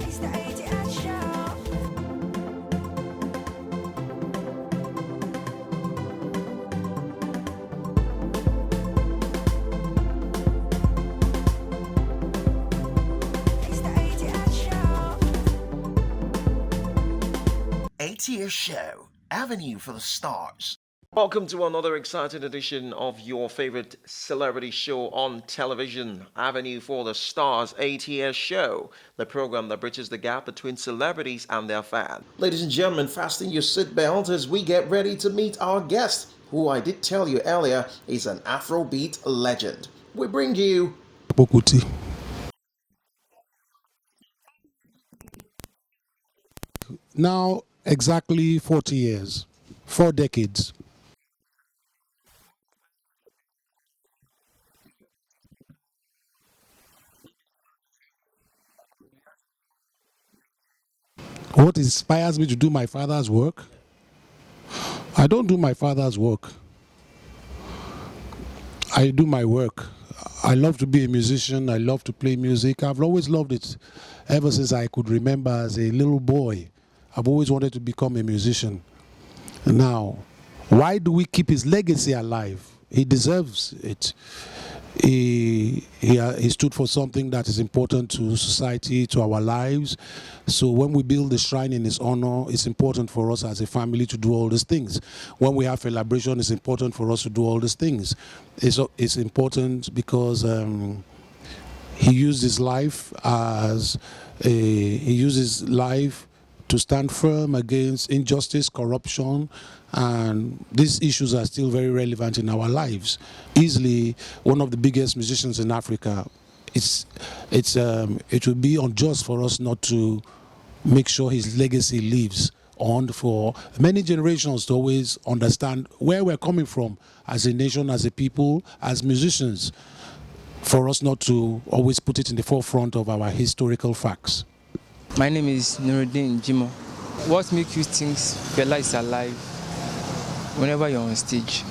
It's the ATL show. It's the ATL show. ATS Show, Avenue for the Stars. Welcome to another exciting edition of your favorite celebrity show on television, Avenue for the Stars ATS Show, the program that bridges the gap between celebrities and their fans. Ladies and gentlemen, fasten your seatbelt as we get ready to meet our guest, who I did tell you earlier is an Afrobeat legend. We bring you Femi Kuti. Now, exactly 40 years, 4 decades. What inspires me to do my father's work? I don't do my father's work. I do my work. I love to be a musician. I love to play music. I've always loved it ever since I could remember as a little boy. I've always wanted to become a musician. Now, why do we keep his legacy alive? He deserves it. He stood for something that is important to society, to our lives. So when we build a shrine in his honor, it's important for us as a family to do all these things. When we have celebration, it's important for us to do all these things. It's important because he used his life to stand firm against injustice, corruption, and these issues are still very relevant in our lives. Easily one of the biggest musicians in Africa. It would be unjust for us not to make sure his legacy lives on for many generations to always understand where we're coming from as a nation, as a people, as musicians, for us not to always put it in the forefront of our historical facts. My name is Nuruddin Jimo. What makes you think Fela is alive whenever you're on stage?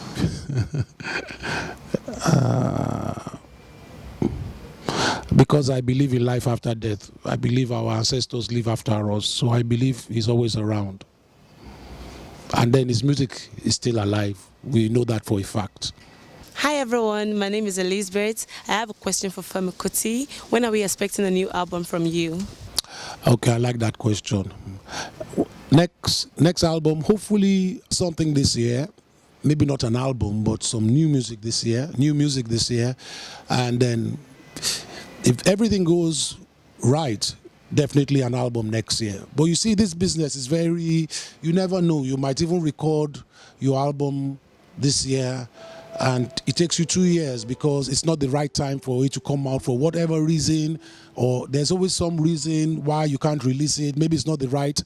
Because I believe in life after death. I believe our ancestors live after us, so I believe he's always around. And then his music is still alive. We know that for a fact. Hi everyone, my name is Elizabeth. I have a question for Femi Kuti. When are we expecting a new album from you? Okay, I like that question. Next album, hopefully something this year. Maybe not an album, but some new music this year. And then if everything goes right, definitely an album next year. But you see, this business is you never know. You might even record your album this year and it takes you 2 years because it's not the right time for it to come out for whatever reason, or there's always some reason why you can't release it. Maybe it's not the right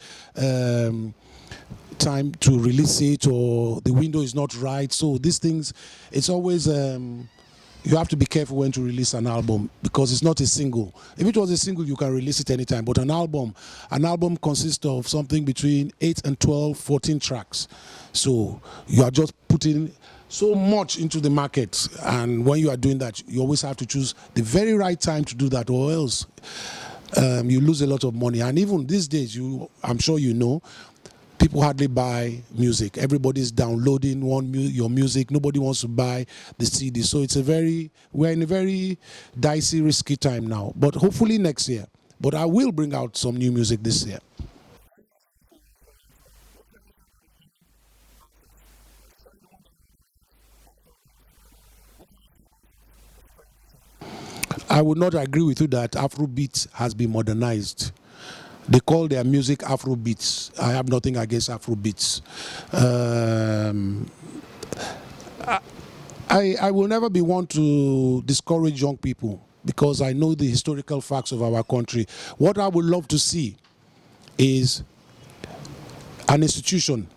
time to release it, or the window is not right. So these things, it's always you have to be careful when to release an album because it's not a single. If it was a single, you can release it anytime. But an album consists of something between 8 and 12, 14 tracks. So you are just putting so much into the market, and when you are doing that, you always have to choose the very right time to do that, or else you lose a lot of money. And even these days, I'm sure you know, people hardly buy music. Everybody's downloading your music. Nobody wants to buy the CD. So we're in a very dicey, risky time now. But hopefully next year. But I will bring out some new music this year. I would not agree with you that Afrobeat has been modernized. They call their music Afrobeats. I have nothing against Afrobeats. I will never be one to discourage young people because I know the historical facts of our country. What I would love to see is an institution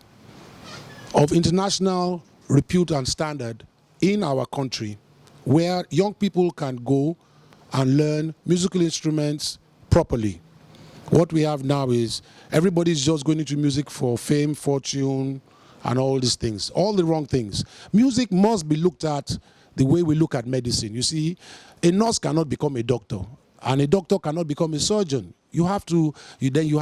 of international repute and standard in our country where young people can go and learn musical instruments properly. What we have now is everybody's just going into music for fame, fortune, and all these things. All the wrong things. Music must be looked at the way we look at medicine. You see, a nurse cannot become a doctor, and a doctor cannot become a surgeon. You have to, you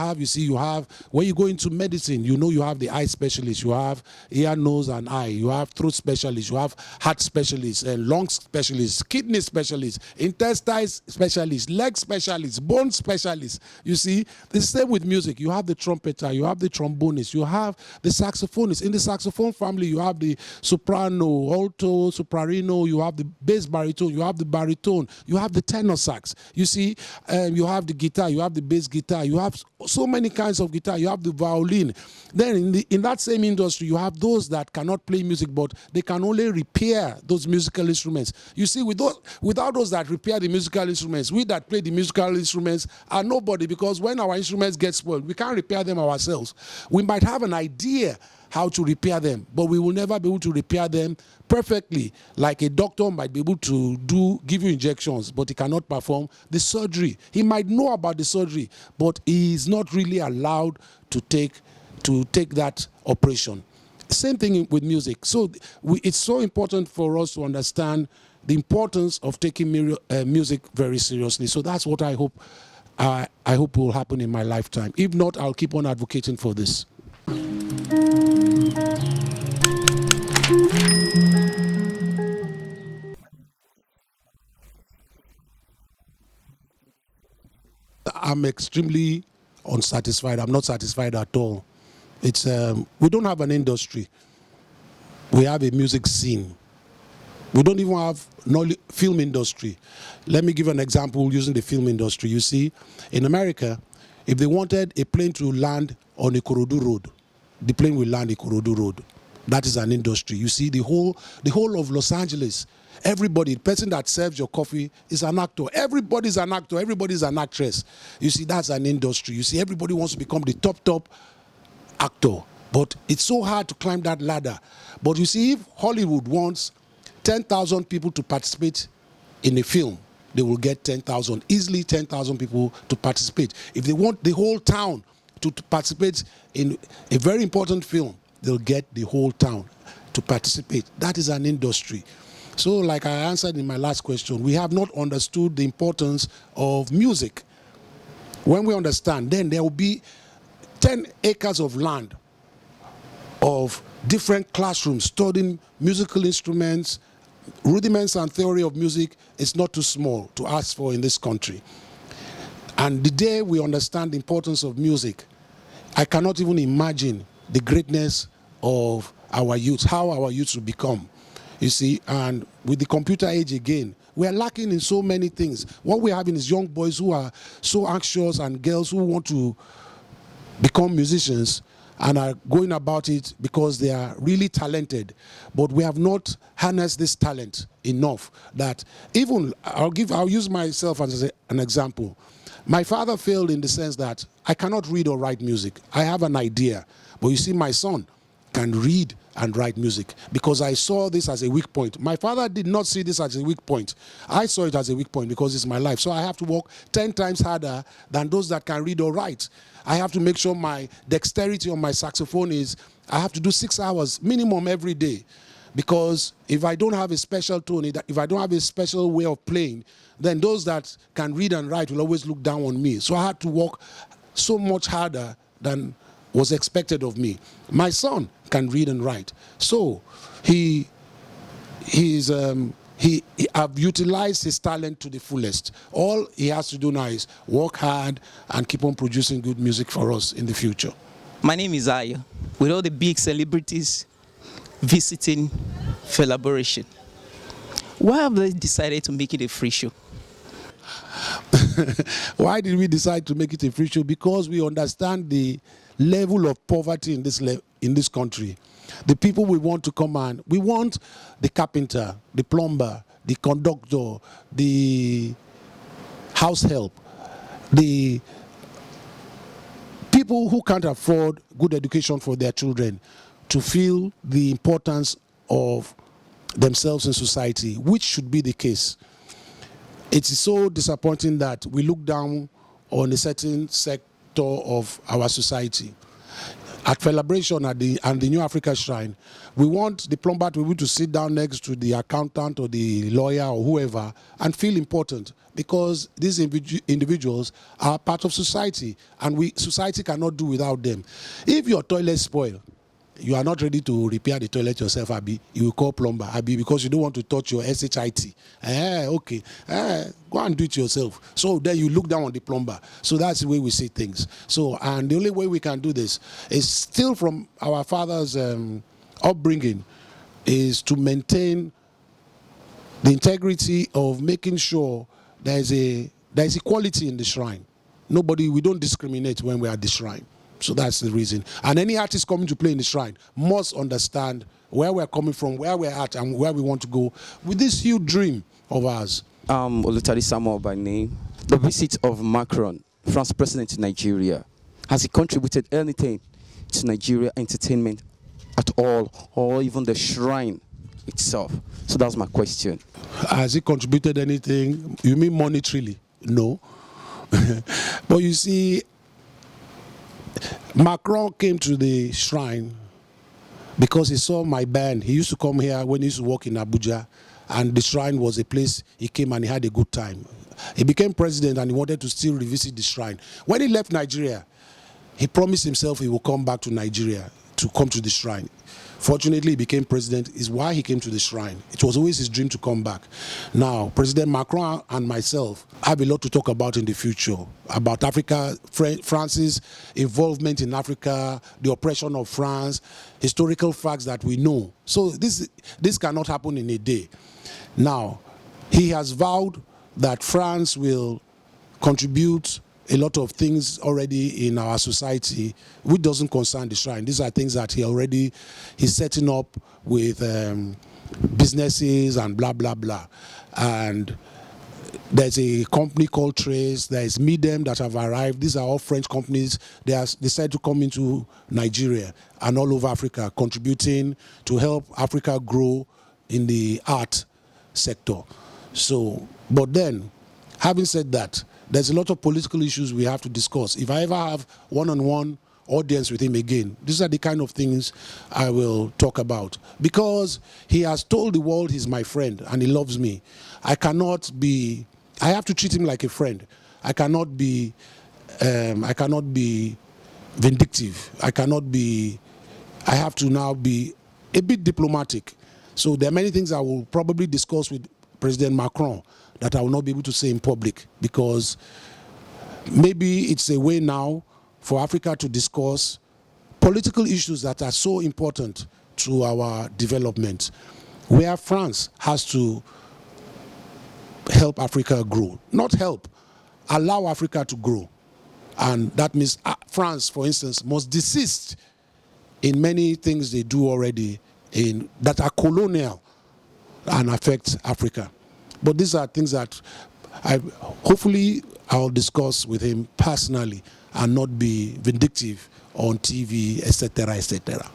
have, when you go into medicine, you have the eye specialist, you have ear, nose, and eye, you have throat specialist, you have heart specialist, and lung specialist, kidney specialist, intestine specialist, leg specialist, bone specialist. You see, the same with music. You have the trumpeter, you have the trombonist, you have the saxophonist. In the saxophone family, you have the soprano, alto, soprano, you have the bass baritone, you have the baritone, you have the tenor sax. You see, you have the guitar, you have the bass guitar, you have so many kinds of guitar, you have the violin. Then in that same industry, you have those that cannot play music, but they can only repair those musical instruments. You see, without those that repair the musical instruments, we that play the musical instruments are nobody, because when our instruments get spoiled, we can't repair them ourselves. We might have an idea how to repair them, but we will never be able to repair them perfectly. Like a doctor might be able to give you injections, but he cannot perform the surgery. He might know about the surgery, but he is not really allowed to take that operation. Same thing with music. So it's so important for us to understand the importance of taking music very seriously. So that's what I hope will happen in my lifetime. If not, I'll keep on advocating for this. I'm extremely unsatisfied. I'm not satisfied at all. It's we don't have an industry. We have a music scene. We don't even have film industry. Let me give an example using the film industry. You see, in America, if they wanted a plane to land on Ikorodu Road, the plane will land Ikorodu Road. That is an industry. You see, the whole of Los Angeles, everybody, the person that serves your coffee is an actor. Everybody's an actor. Everybody's an actress. You see, that's an industry. You see, everybody wants to become the top actor. But it's so hard to climb that ladder. But you see, if Hollywood wants 10,000 people to participate in a film, they will get 10,000, easily 10,000 people to participate. If they want the whole town to participate in a very important film, they'll get the whole town to participate. That is an industry. So like I answered in my last question, we have not understood the importance of music. When we understand, then there will be 10 acres of land of different classrooms studying musical instruments, rudiments and theory of music. Is not too small to ask for in this country. And the day we understand the importance of music, I cannot even imagine the greatness of our youth, how our youth will become. You see, and with the computer age again, we are lacking in so many things. What we're having is young boys who are so anxious and girls who want to become musicians and are going about it because they are really talented. But we have not harnessed this talent enough that even, I'll use myself as an example. My father failed in the sense that I cannot read or write music. I have an idea. But you see, my son can read and write music because I saw this as a weak point. My father did not see this as a weak point. I saw it as a weak point because it's my life. So I have to work 10 times harder than those that can read or write. I have to make sure my dexterity on my saxophone I have to do 6 hours minimum every day. Because if I don't have a special tone, if I don't have a special way of playing, then those that can read and write will always look down on me. So I had to work so much harder than was expected of me. My son can read and write. So I've utilized his talent to the fullest. All he has to do now is work hard and keep on producing good music for us in the future. My name is Aya. With all the big celebrities visiting for elaboration, why have they decided to make it a free show? Why did we decide to make it a free show? Because we understand the level of poverty in this country. The people we want to come and we want the carpenter, the plumber, the conductor, the house help, the people who can't afford good education for their children to feel the importance of themselves in society, which should be the case. It is so disappointing that we look down on a certain sector of our society. at Celebration at the New Africa Shrine, we want the plumber to be able to sit down next to the accountant or the lawyer or whoever and feel important, because these individuals are part of society, and society cannot do without them. If your toilet spoil, you are not ready to repair the toilet yourself, Abi, you will call plumber, Abi, because you don't want to touch your SHIT. Okay, go and do it yourself. So then you look down on the plumber. So that's the way we see things. So, and the only way we can do this is still from our father's upbringing, is to maintain the integrity of making sure there's equality in the shrine. We don't discriminate when we're at the shrine. So that's the reason. And any artist coming to play in the shrine must understand where we're coming from, where we're at, and where we want to go with this huge dream of ours. Olutari Samuel by name. The visit of Macron, France president to Nigeria, has he contributed anything to Nigeria entertainment at all, or even the shrine itself? So that's my question. Has he contributed anything? You mean monetarily? No. But you see, Macron came to the shrine because he saw my band. He used to come here when he used to work in Abuja, and the shrine was a place he came and he had a good time. He became president and he wanted to still revisit the shrine. When he left Nigeria, he promised himself he will come back to Nigeria to come to the shrine. Fortunately, he became president, is why he came to the shrine. It was always his dream to come back. Now, President Macron and myself have a lot to talk about in the future, about Africa, France's involvement in Africa, the oppression of France, historical facts that we know. So this cannot happen in a day. Now, he has vowed that France will contribute a lot of things already in our society which doesn't concern the shrine. These are things that he's setting up with businesses and blah, blah, blah. And there's a company called Trace, there's Midem that have arrived. These are all French companies. They decided to come into Nigeria and all over Africa, contributing to help Africa grow in the art sector. So, but then, having said that, there's a lot of political issues we have to discuss. If I ever have one-on-one audience with him again, these are the kind of things I will talk about. Because he has told the world he's my friend and he loves me. I have to treat him like a friend. I cannot be vindictive. I have to now be a bit diplomatic. So there are many things I will probably discuss with President Macron that I will not be able to say in public, because maybe it's a way now for Africa to discuss political issues that are so important to our development, where France has to help Africa grow. Not help, allow Africa to grow. And that means France, for instance, must desist in many things they do already that are colonial and affect Africa. But these are things that hopefully I'll discuss with him personally and not be vindictive on TV, etc., etc.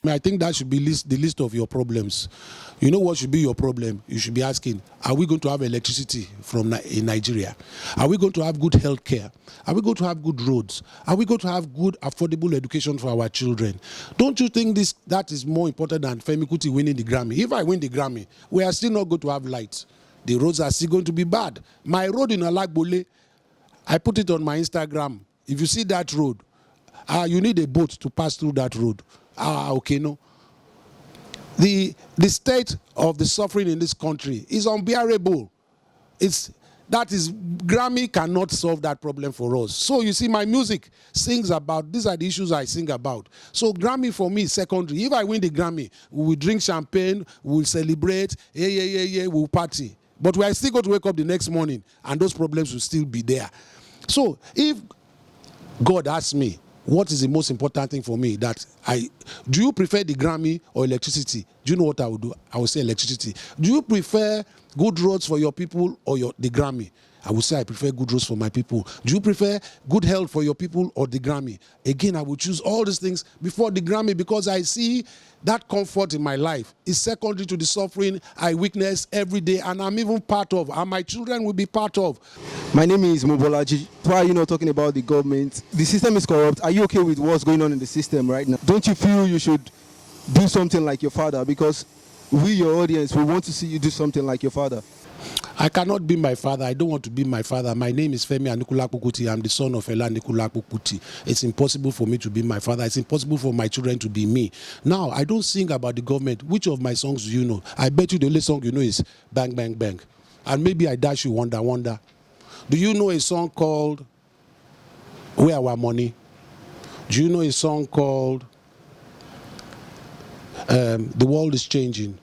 I think that should be the list of your problems. You know what should be your problem? You should be asking, are we going to have electricity in Nigeria? Are we going to have good health care? Are we going to have good roads? Are we going to have good, affordable education for our children? Don't you think that is more important than Femi Kuti winning the Grammy? If I win the Grammy, we are still not going to have lights. The roads are still going to be bad. My road in Alagbole, I put it on my Instagram. If you see that road, you need a boat to pass through that road. Okay, no. The state of the suffering in this country is unbearable. Grammy cannot solve that problem for us. So you see, my music sings about, these are the issues I sing about. So Grammy for me is secondary. If I win the Grammy, we will drink champagne, we will celebrate, we will party. But we are still going to wake up the next morning and those problems will still be there. So if God asks me, what is the most important thing for me? Do you prefer the Grammy or electricity? Do you know what I would do? I would say electricity. Do you prefer good roads for your people or the Grammy? I would say I prefer good roads for my people. Do you prefer good health for your people or the Grammy? Again, I would choose all these things before the Grammy because I see that comfort in my life is secondary to the suffering I witness every day and I'm even part of, and my children will be part of. My name is Mobolaji. Why are you not talking about the government? The system is corrupt. Are you okay with what's going on in the system right now? Don't you feel you should do something like your father? Because we, your audience, we want to see you do something like your father. I cannot be my father. I don't want to be my father. My name is Femi Kuti. I'm the son of Ella Kuti. It's impossible for me to be my father. It's impossible for my children to be me. Now, I don't sing about the government. Which of my songs do you know? I bet you the only song you know is Bang Bang Bang. And maybe I dash you Wonder Wonder. Do you know a song called Where Our Money? Do you know a song called The World is Changing?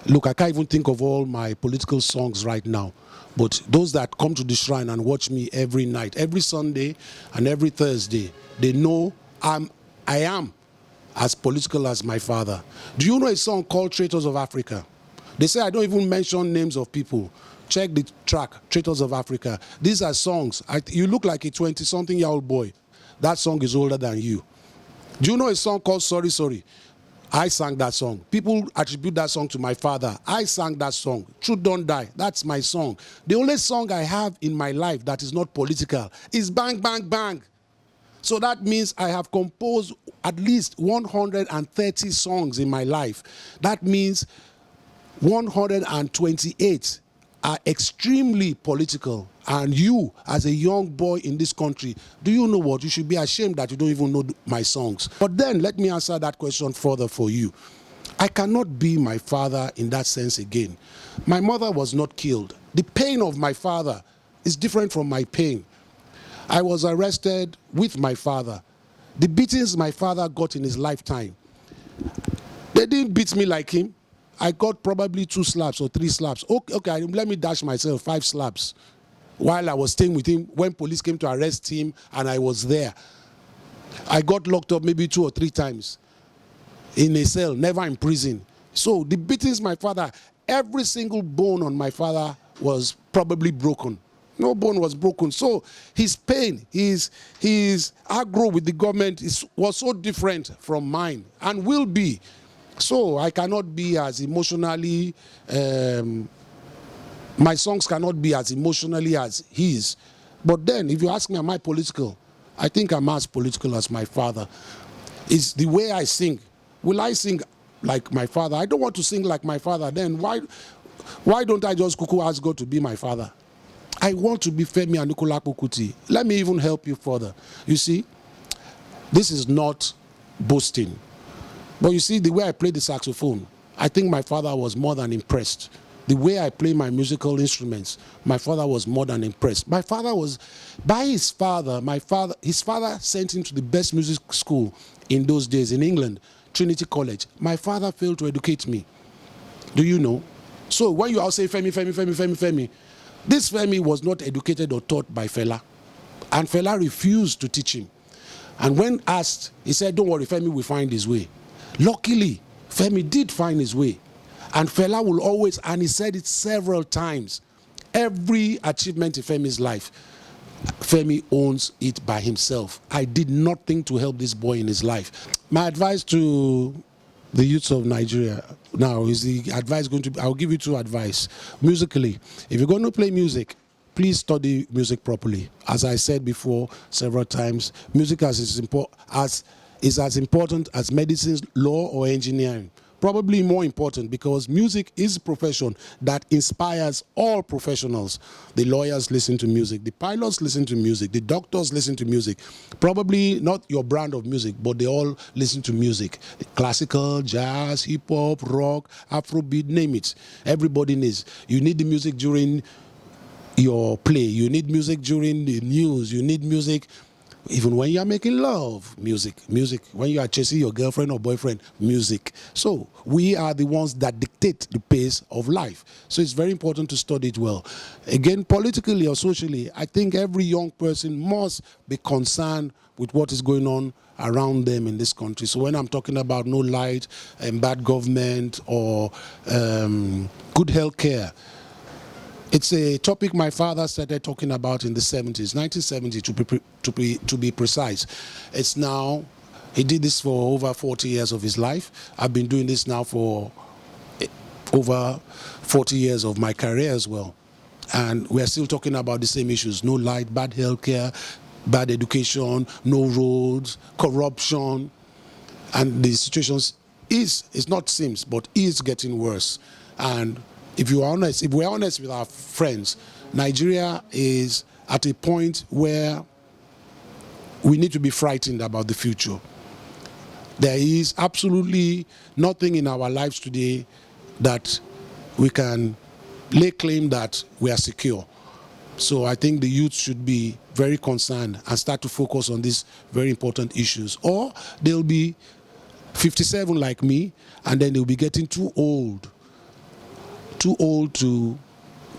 Look, I can't even think of all my political songs right now. But those that come to the shrine and watch me every night, every Sunday and every Thursday, they know I am as political as my father. Do you know a song called Traitors of Africa? They say I don't even mention names of people. Check the track, Traitors of Africa. These are songs. You look like a 20-something-year-old boy. That song is older than you. Do you know a song called Sorry, Sorry? I sang that song. People attribute that song to my father. I sang that song. Truth Don't Die. That's my song. The only song I have in my life that is not political is Bang Bang Bang. So that means I have composed at least 130 songs in my life. That means 128 are extremely political. And you, as a young boy in this country, do you know what? You should be ashamed that you don't even know my songs. But then, let me answer that question further for you. I cannot be my father in that sense again. My mother was not killed. The pain of my father is different from my pain. I was arrested with my father. The beatings my father got in his lifetime, they didn't beat me like him. I got probably 2 slaps or 3 slaps. Okay, let me dash myself 5 slaps while I was staying with him when police came to arrest him and I was there. I got locked up maybe 2 or 3 times in a cell, never in prison. So the beatings my father, every single bone on my father was probably broken. No bone was broken. So his pain, his aggro with the government was so different from mine and will be. So I cannot be as emotionally, my songs cannot be as emotionally as his. But then, if you ask me, am I political? I think I'm as political as my father. It's the way I sing. Will I sing like my father? I don't want to sing like my father. Then why don't I just cuckoo ask God to be my father? I want to be Femi Kuti. Let me even help you further. You see, this is not boasting. But you see, the way I play the saxophone, I think my father was more than impressed. The way I play my musical instruments, my father was more than impressed. My father was, his father sent him to the best music school in those days in England, Trinity College. My father failed to educate me. Do you know? So when you all say Femi, this Femi was not educated or taught by Fela. And Fela refused to teach him. And when asked, he said, don't worry, Femi will find his way. Luckily, Femi did find his way. And Fela will always, and he said it several times, every achievement in Femi's life, Femi owns it by himself. I did nothing to help this boy in his life. My advice to the youths of Nigeria now is the advice going to be, I'll give you 2 advice. Musically, if you're going to play music, please study music properly. As I said before several times, music is as important as medicine, law, or engineering. Probably more important because music is a profession that inspires all professionals. The lawyers listen to music, the pilots listen to music, the doctors listen to music. Probably not your brand of music, but they all listen to music. The classical, jazz, hip-hop, rock, Afrobeat, name it. Everybody needs. You need the music during your play. You need music during the news. You need music Even when you are making love, music. When you are chasing your girlfriend or boyfriend, music. So we are the ones that dictate the pace of life. So it's very important to study it well. Again, politically or socially, I think every young person must be concerned with what is going on around them in this country. So when I'm talking about no light and bad government or good health care, it's a topic my father started talking about in the 70s, 1970 to be precise. It's now, he did this for over 40 years of his life. I've been doing this now for over 40 years of my career as well. And we're still talking about the same issues: no light, bad healthcare, bad education, no roads, corruption. And the situation is not seems, but is getting worse. And if we're honest with our friends, Nigeria is at a point where we need to be frightened about the future. There is absolutely nothing in our lives today that we can lay claim that we are secure. So I think the youth should be very concerned and start to focus on these very important issues. Or they'll be 57 like me, and then they'll be getting too old to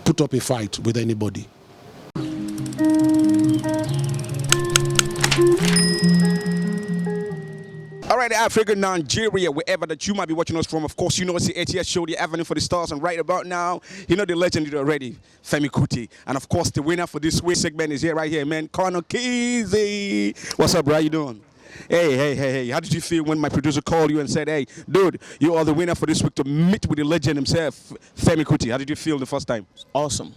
put up a fight with anybody. All right, Africa, Nigeria, wherever that you might be watching us from, of course, you know it's the ATS show, the Avenue for the Stars, and right about now, you know the legend already, Femi Kuti. And of course, the winner for this week's segment is here, right here, man, Connor Keezy. What's up, bro? How you doing? Hey. How did you feel when my producer called you and said, hey, dude, you are the winner for this week to meet with the legend himself, Femi Kuti? How did you feel the first time? Awesome.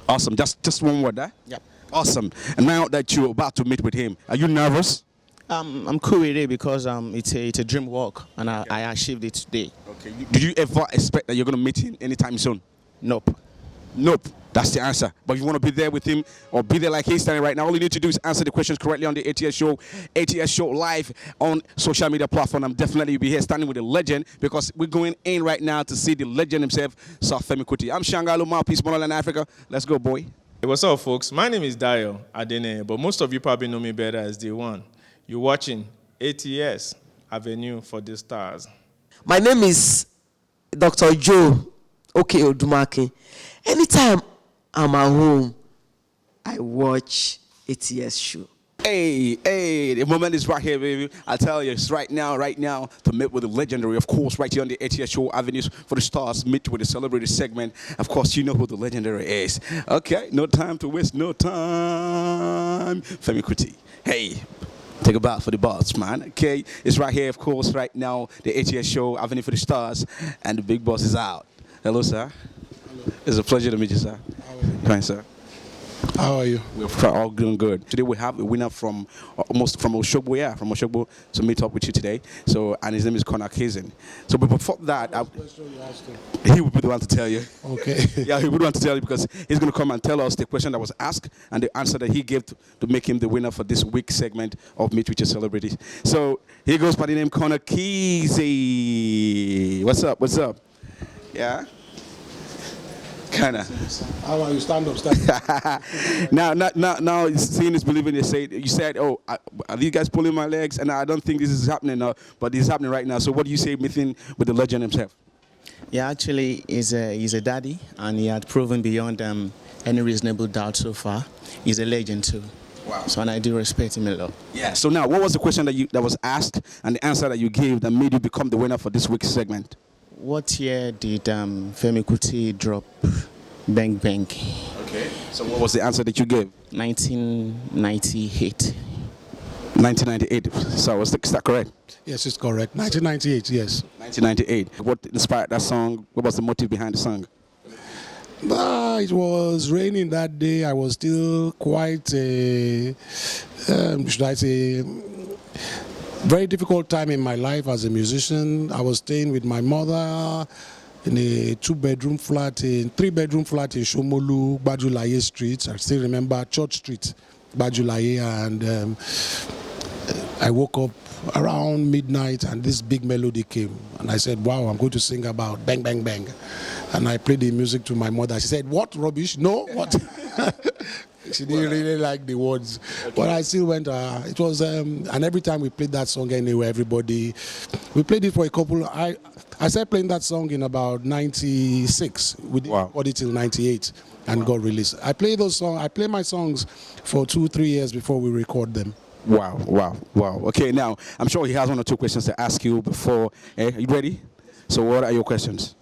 Awesome. Just one word, huh? Yep. Awesome. And now that you're about to meet with him, are you nervous? I'm cool with it because it's a dream walk, and I achieved it today. Okay. Did you ever expect that you're going to meet him anytime soon? Nope. Nope. That's the answer. But if you want to be there with him or be there like he's standing right now, all you need to do is answer the questions correctly on the ATS show live on social media platform. I'm definitely be here standing with a legend because we're going in right now to see the legend himself, Sir Femi Kuti. I'm Shangalu Mouthpiece, Monoland Africa. Let's go, boy. Hey, what's up, folks? My name is Dayo Adene, but most of you probably know me better as D1. You're watching ATS Avenue for the Stars. My name is Dr. Joe Odumake. Anytime I'm at home, I watch ATS show. Hey, the moment is right here, baby. I'll tell you, it's right now, to meet with the legendary, of course, right here on the ATS show, Avenues for the Stars, meet with the celebrity segment. Of course, you know who the legendary is. Okay, no time to waste, no time. Femi Kuti. Hey. Take a bow for the boss, man. Okay, it's right here, of course, right now, the ATS show, Avenue for the Stars, and the big boss is out. Hello, sir. Hello. It's a pleasure to meet you, sir. How are you? Fine, sir. How are you? We're all doing good. Today we have a winner from Oshogbo, to meet up with you today. So, and his name is Connor Keezy. So, but before that, he will be the one to tell you. Okay. Yeah, he would want to tell you because he's going to come and tell us the question that was asked and the answer that he gave to make him the winner for this week's segment of Meet With Your Celebrities. So, here goes by the name Connor Keezy. What's up? Yeah? Kinda. How are you? Stand up. Now, seeing is believing. You said, oh, are these guys pulling my legs? And I don't think this is happening now, but it's happening right now. So what do you say, meeting with the legend himself? Yeah, actually, he's a daddy, and he had proven beyond any reasonable doubt so far. He's a legend too. Wow. So, and I do respect him a lot. Yeah. So now, what was the question that was asked and the answer that you gave that made you become the winner for this week's segment? What year did Femi Kuti drop Bang Bang? Okay. So what was the answer that you gave? 1998. 1998. So is that correct? Yes, it's correct. 1998, yes. 1998. What inspired that song? What was the motive behind the song? It was raining that day. I was still quite should I say, very difficult time in my life as a musician. I was staying with my mother in a three-bedroom flat in Shomolu, Bajulaye Street. I still remember Church Street, Bajulaye, and I woke up around midnight and this big melody came. And I said, wow, I'm going to sing about bang, bang, bang. And I played the music to my mother. She said, what rubbish? No, what? She didn't really like the words, but I still went. It was, and every time we played that song anyway, everybody, we played it for a couple. I started playing that song in about '96. We did record it till '98 and got released. I play those songs. I play my songs for 2-3 years before we record them. Wow. Okay, now I'm sure he has 1 or 2 questions to ask you before. Are you ready? So what are your questions?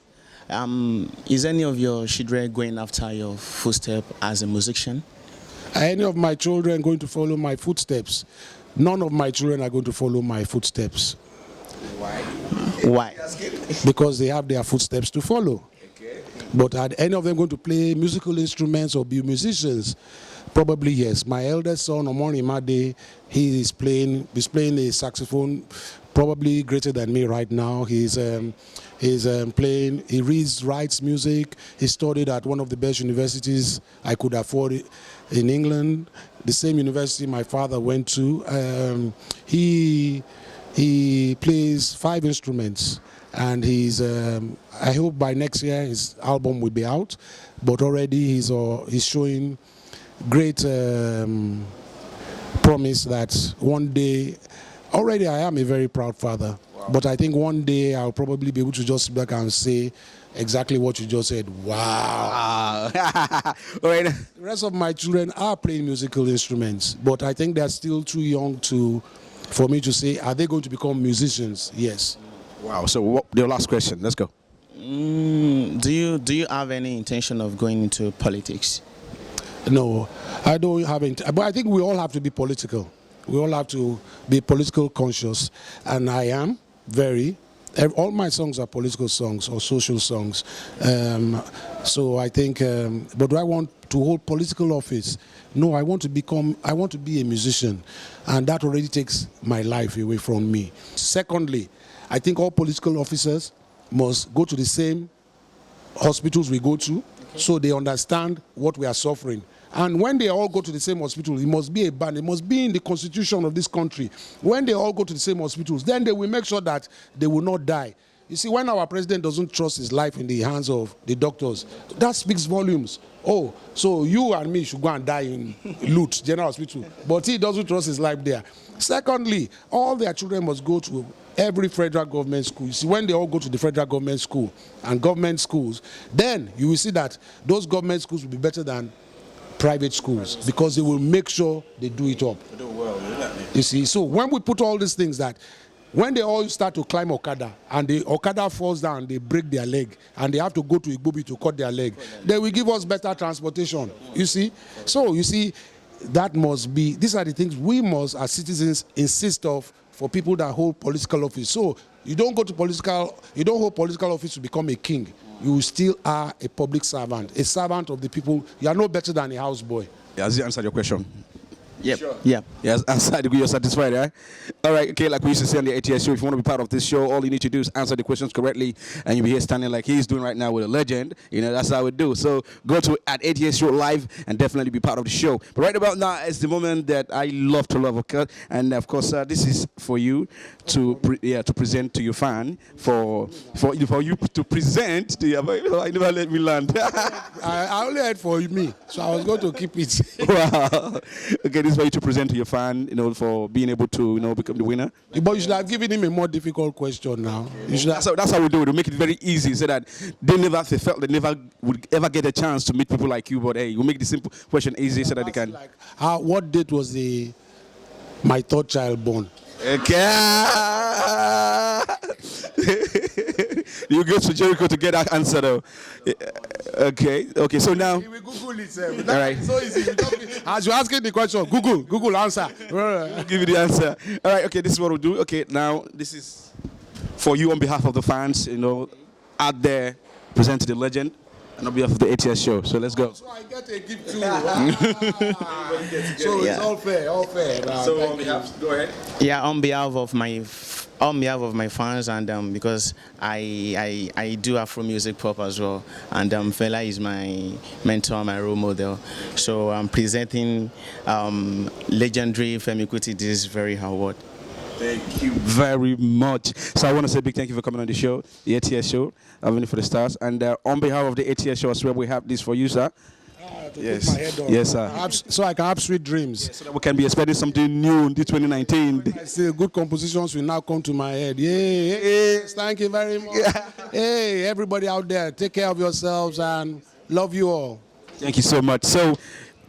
Is any of your children going after your footsteps as a musician? Are any of my children going to follow my footsteps? None of my children are going to follow my footsteps. Why? Because they have their footsteps to follow. But are any of them going to play musical instruments or be musicians? Probably yes. My eldest son, Omoni Made, he's playing a saxophone, probably greater than me right now. He's playing, he writes music. He studied at one of the best universities I could afford in England, the same university my father went to. He plays 5 instruments, and I hope by next year his album will be out. But already he's showing great promise that one day. Already I am a very proud father, but I think one day I'll probably be able to just sit back and say exactly what you just said. Wow. The rest of my children are playing musical instruments, but I think they're still too young for me to say, are they going to become musicians? Yes. Wow. So your last question. Let's go. Do you have any intention of going into politics? No, I don't have it. But I think we all have to be political. We all have to be political conscious, and I am very. All my songs are political songs or social songs. So I think, but do I want to hold political office? No, I want to be a musician, and that already takes my life away from me. Secondly, I think all political officers must go to the same hospitals we go to, so they understand what we are suffering. And when they all go to the same hospital, it must be a ban. It must be in the constitution of this country. When they all go to the same hospitals, then they will make sure that they will not die. You see, when our president doesn't trust his life in the hands of the doctors, that speaks volumes. Oh, so you and me should go and die in Lut General Hospital, but he doesn't trust his life there. Secondly, all their children must go to every federal government school. You see, when they all go to the federal government school and government schools, then you will see that those government schools will be better than private schools, because they will make sure they do it up. You see, so when we put all these things, that when they all start to climb Okada and the Okada falls down, they break their leg and they have to go to Igbobi to cut their leg, they will give us better transportation. You see, so you see, that must be, these are the things we must as citizens insist of for people that hold political office. So you don't hold political office to become a king. You still are a public servant, a servant of the people. You are no better than a houseboy. Has he answered your question? Yep. Sure. Yeah. Yes, answered. You're satisfied, right? All right. Okay. Like we used to say on the ATS show, if you want to be part of this show, all you need to do is answer the questions correctly, and you'll be here standing like he's doing right now with a legend. You know, that's how we do. So go to @ATS Show Live and definitely be part of the show. But right about now is the moment that I love to love, okay? And of course, this is for you to present to your fan, for you to present to your. I never let me land. I only had for me, so I was going to keep it. Wow. Okay, this is for you to present to your fan, for being able to, become the winner. But you should have given him a more difficult question now. That's how we do it. We make it very easy so that they felt they never would ever get a chance to meet people like you. But hey, we make the simple question easy so that they can. Like, what date was my third child born? Okay. You go to Jericho to get that answer though. Okay. So now. We Google it. All right. So easy. As you're asking the question, Google answer. I'll give you the answer. All right. Okay. This is what we'll do. Okay. Now this is for you on behalf of the fans. Out there, present to the legend. And on behalf of the ATS show. So let's go. So I get a gift too. So it's all fair. So on behalf, go ahead. Yeah, on behalf of my fans, and because I do Afro music pop as well, and Fela is my mentor, my role model. So I'm presenting legendary Femi Kuti this very award. Thank you very much. So I want to say a big thank you for coming on the show, the ATS show, Avenue for the Stars. And on behalf of the ATS show as well, we have this for you, sir. Yes. My head on. Yes, sir. So I can have sweet dreams. So that we can be expecting something new in 2019. I say good compositions will now come to my head. Yes, thank you very much. Hey, everybody out there, take care of yourselves and love you all. Thank you so much. So,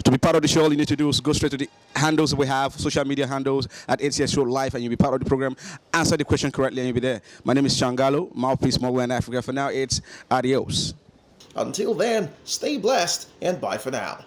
to be part of the show, all you need to do is go straight to the handles we have, social media handles at Atsshowlive, and you'll be part of the program. Answer the question correctly, and you'll be there. My name is Changalo, mouthpiece Mogul in Africa. For now, it's adios. Until then, stay blessed and bye for now.